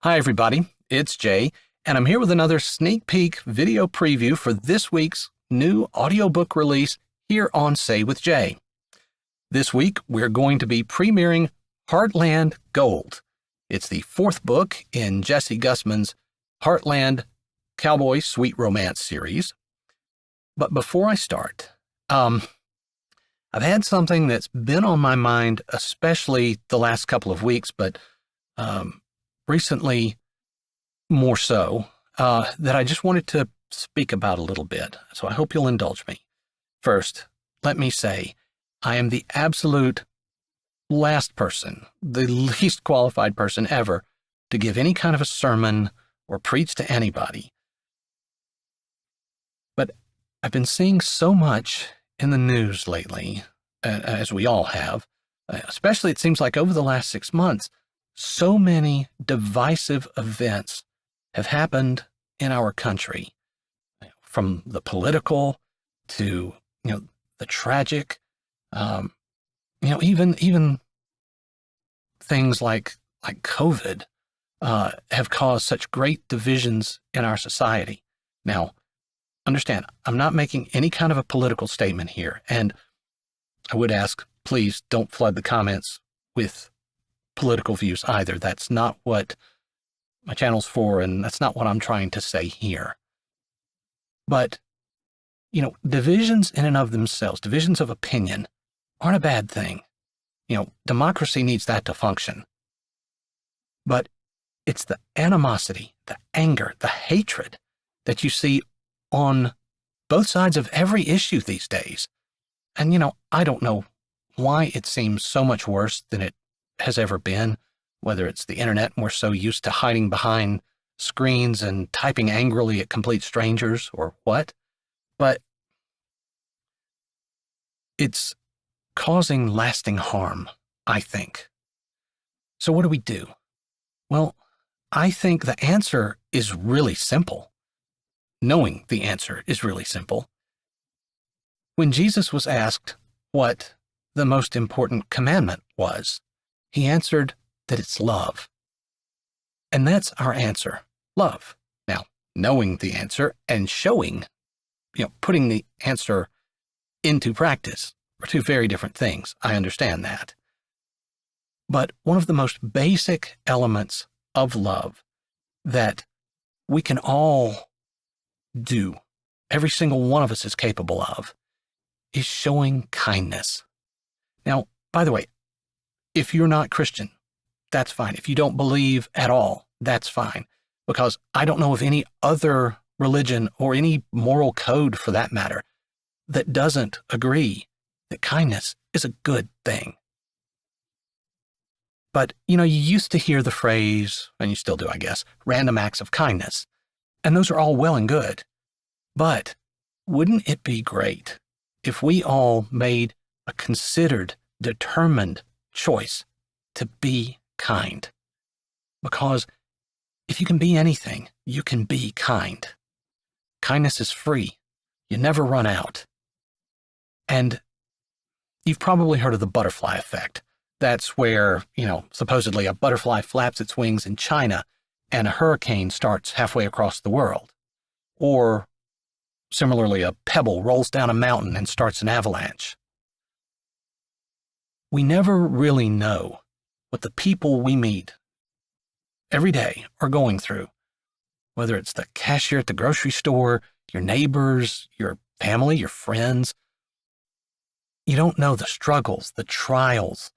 Hi, everybody. It's Jay, and I'm here with another sneak peek video preview for this week's new audiobook release here on Say with Jay. This week, we're going to be premiering Heartland Gold. It's the fourth book in Jessie Gussman's Heartland Cowboy Sweet Romance series. But before I start, I've had something that's been on my mind, especially the last couple of weeks, but recently more so, that I just wanted to speak about a little bit. So I hope you'll indulge me. First, let me say, I am the absolute last person, the least qualified person ever to give any kind of a sermon or preach to anybody. But I've been seeing so much in the news lately, as we all have, especially it seems like over the last 6 months, so many divisive events have happened in our country, from the political to, the tragic, even things like COVID have caused such great divisions in our society. Now, understand, I'm not making any kind of a political statement here, and I would ask, please don't flood the comments with political views either. That's not what my channel's for, and that's not what I'm trying to say here. But, divisions in and of themselves, divisions of opinion, aren't a bad thing. Democracy needs that to function. But it's the animosity, the anger, the hatred that you see on both sides of every issue these days. And, I don't know why it seems so much worse than it has ever been, whether it's the internet and we're so used to hiding behind screens and typing angrily at complete strangers or what, but it's causing lasting harm, I think. So what do we do? Well, I think the answer is really simple. Knowing the answer is really simple. When Jesus was asked what the most important commandment was, he answered that it's love. And that's our answer, love. Now, knowing the answer and showing, putting the answer into practice are two very different things. I understand that. But one of the most basic elements of love that we can all do, every single one of us is capable of, is showing kindness. Now, by the way, if you're not Christian, that's fine. If you don't believe at all, that's fine. Because I don't know of any other religion or any moral code, for that matter, that doesn't agree that kindness is a good thing. But, you used to hear the phrase, and you still do, I guess, random acts of kindness. And those are all well and good. But wouldn't it be great if we all made a considered, determined choice to be kind? Because if you can be anything, you can be kind. Kindness is free. You never run out. And you've probably heard of the butterfly effect. That's where, supposedly a butterfly flaps its wings in China and a hurricane starts halfway across the world. Or similarly, a pebble rolls down a mountain and starts an avalanche. We never really know what the people we meet every day are going through, whether it's the cashier at the grocery store, your neighbors, your family, your friends. You don't know the struggles, the trials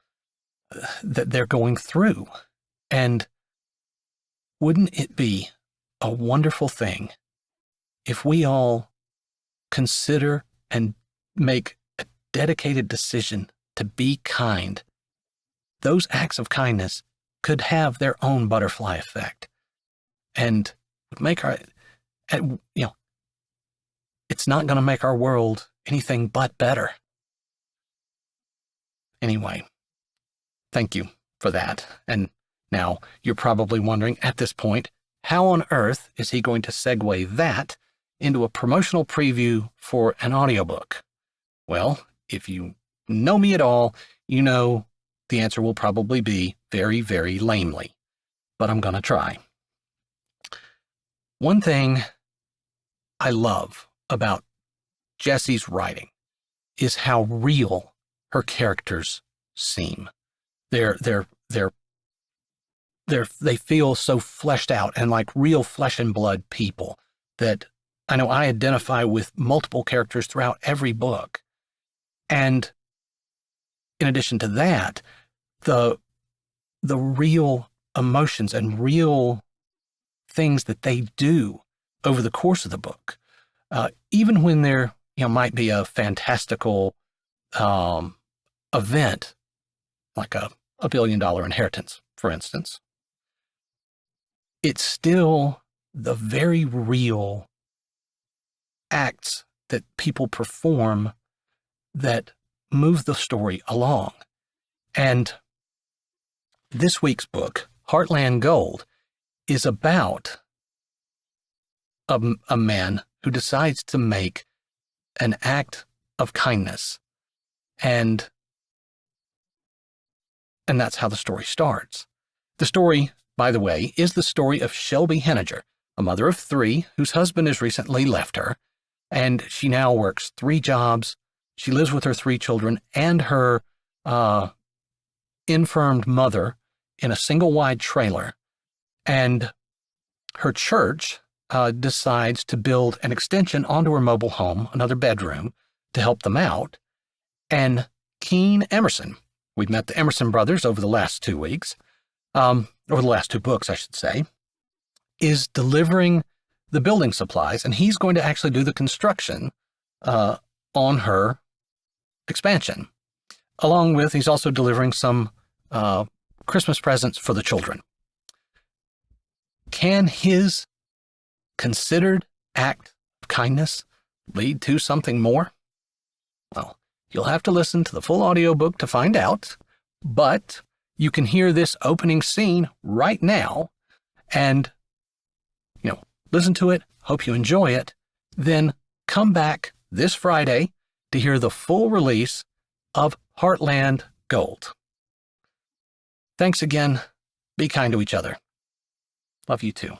that they're going through. And wouldn't it be a wonderful thing if we all consider and make a dedicated decision to be kind? Those acts of kindness could have their own butterfly effect and would make it's not going to make our world anything but better. Anyway, thank you for that. And now you're probably wondering at this point, how on earth is he going to segue that into a promotional preview for an audiobook? Well, if you know me at all, the answer will probably be very, very lamely. But I'm going to try. One thing I love about Jessie's writing is how real her characters seem. They feel so fleshed out and like real flesh and blood people that I know I identify with multiple characters throughout every book. And in addition to that, the real emotions and real things that they do over the course of the book, even when there might be a fantastical event like a $1 billion inheritance, for instance, it's still the very real acts that people perform that move the story along. And this week's book, Heartland Gold, is about a man who decides to make an act of kindness. And that's how the story starts. The story, by the way, is the story of Shelby Henninger, a mother of 3 whose husband has recently left her, and she now works 3 jobs. She lives with her 3 children and her infirmed mother in a single-wide trailer. And her church decides to build an extension onto her mobile home, another bedroom, to help them out. And Keen Emerson, we've met the Emerson brothers over the last 2 weeks, over the last 2 books, I should say, is delivering the building supplies, and he's going to actually do the construction on her expansion. Along with, he's also delivering some Christmas presents for the children. Can his considered act of kindness lead to something more? Well, you'll have to listen to the full audiobook to find out, but you can hear this opening scene right now and, listen to it, hope you enjoy it, then come back this Friday to hear the full release of Heartland Gold. Thanks again. Be kind to each other. Love you too.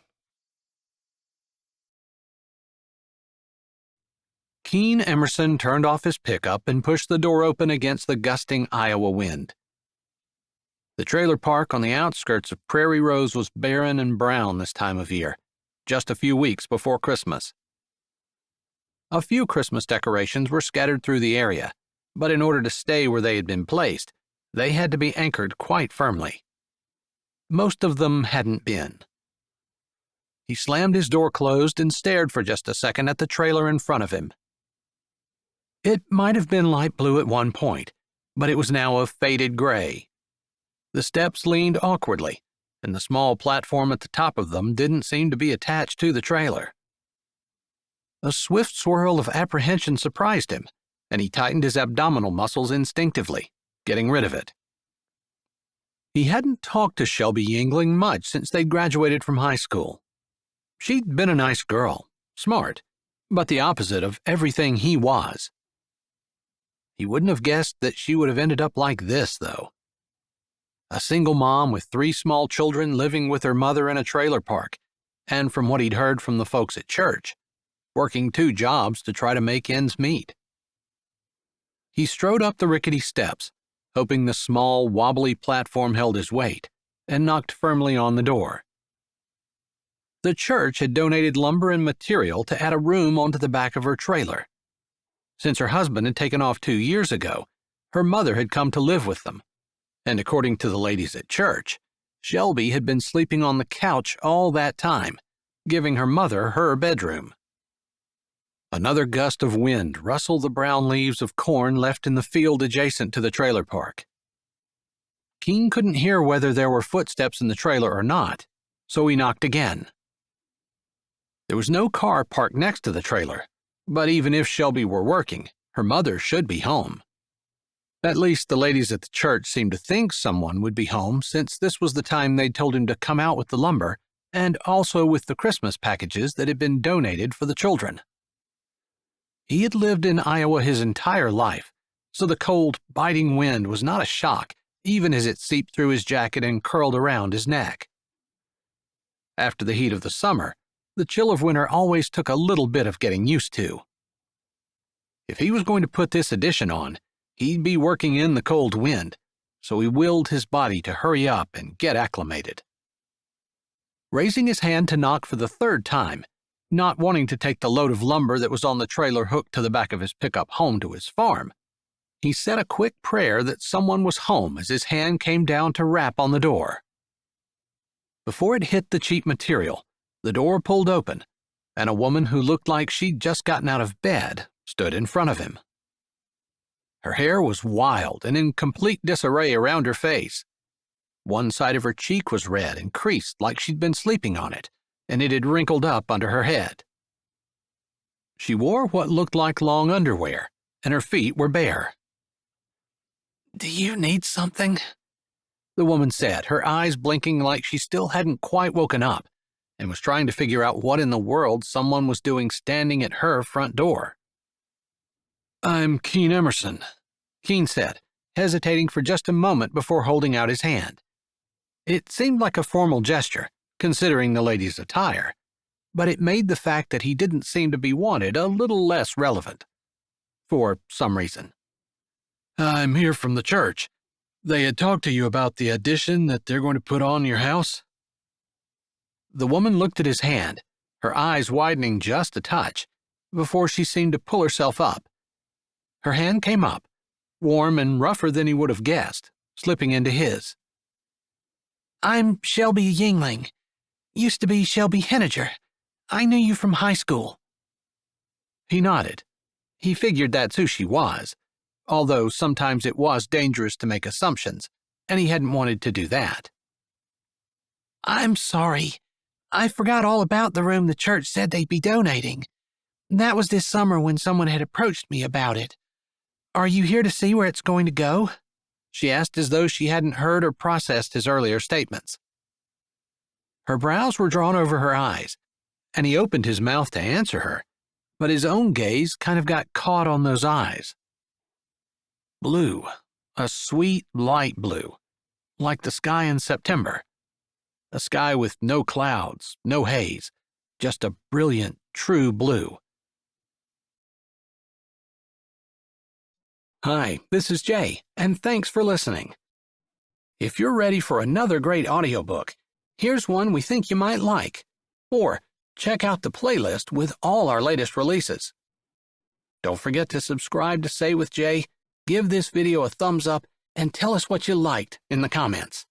Keen Emerson turned off his pickup and pushed the door open against the gusting Iowa wind. The trailer park on the outskirts of Prairie Rose was barren and brown this time of year, just a few weeks before Christmas. A few Christmas decorations were scattered through the area, but in order to stay where they had been placed, they had to be anchored quite firmly. Most of them hadn't been. He slammed his door closed and stared for just a second at the trailer in front of him. It might have been light blue at one point, but it was now a faded gray. The steps leaned awkwardly, and the small platform at the top of them didn't seem to be attached to the trailer. A swift swirl of apprehension surprised him, and he tightened his abdominal muscles instinctively, getting rid of it. He hadn't talked to Shelby Yingling much since they'd graduated from high school. She'd been a nice girl, smart, but the opposite of everything he was. He wouldn't have guessed that she would have ended up like this, though. A single mom with 3 small children living with her mother in a trailer park, and from what he'd heard from the folks at church, working 2 jobs to try to make ends meet. He strode up the rickety steps, hoping the small, wobbly platform held his weight, and knocked firmly on the door. The church had donated lumber and material to add a room onto the back of her trailer. Since her husband had taken off 2 years ago, her mother had come to live with them, and according to the ladies at church, Shelby had been sleeping on the couch all that time, giving her mother her bedroom. Another gust of wind rustled the brown leaves of corn left in the field adjacent to the trailer park. Keen couldn't hear whether there were footsteps in the trailer or not, so he knocked again. There was no car parked next to the trailer, but even if Shelby were working, her mother should be home. At least the ladies at the church seemed to think someone would be home, since this was the time they'd told him to come out with the lumber and also with the Christmas packages that had been donated for the children. He had lived in Iowa his entire life, so the cold, biting wind was not a shock, even as it seeped through his jacket and curled around his neck. After the heat of the summer, the chill of winter always took a little bit of getting used to. If he was going to put this addition on, he'd be working in the cold wind, so he willed his body to hurry up and get acclimated. Raising his hand to knock for the third time, not wanting to take the load of lumber that was on the trailer hooked to the back of his pickup home to his farm, he said a quick prayer that someone was home as his hand came down to rap on the door. Before it hit the cheap material, the door pulled open, and a woman who looked like she'd just gotten out of bed stood in front of him. Her hair was wild and in complete disarray around her face. One side of her cheek was red and creased like she'd been sleeping on it, and it had wrinkled up under her head. She wore what looked like long underwear, and her feet were bare. "Do you need something?" the woman said, her eyes blinking like she still hadn't quite woken up and was trying to figure out what in the world someone was doing standing at her front door. "I'm Keen Emerson," Keen said, hesitating for just a moment before holding out his hand. It seemed like a formal gesture, considering the lady's attire, but it made the fact that he didn't seem to be wanted a little less relevant. For some reason. "I'm here from the church. They had talked to you about the addition that they're going to put on your house." The woman looked at his hand, her eyes widening just a touch, before she seemed to pull herself up. Her hand came up, warm and rougher than he would have guessed, slipping into his. "I'm Shelby Yingling. Used to be Shelby Henniger. I knew you from high school." He nodded. He figured that's who she was, although sometimes it was dangerous to make assumptions, and he hadn't wanted to do that. "I'm sorry. I forgot all about the room the church said they'd be donating. That was this summer when someone had approached me about it. Are you here to see where it's going to go?" she asked as though she hadn't heard or processed his earlier statements. Her brows were drawn over her eyes, and he opened his mouth to answer her, but his own gaze kind of got caught on those eyes. Blue, a sweet light blue, like the sky in September. A sky with no clouds, no haze, just a brilliant, true blue. Hi, this is Jay, and thanks for listening. If you're ready for another great audiobook, here's one we think you might like. Or check out the playlist with all our latest releases. Don't forget to subscribe to Say with Jay, give this video a thumbs up, and tell us what you liked in the comments.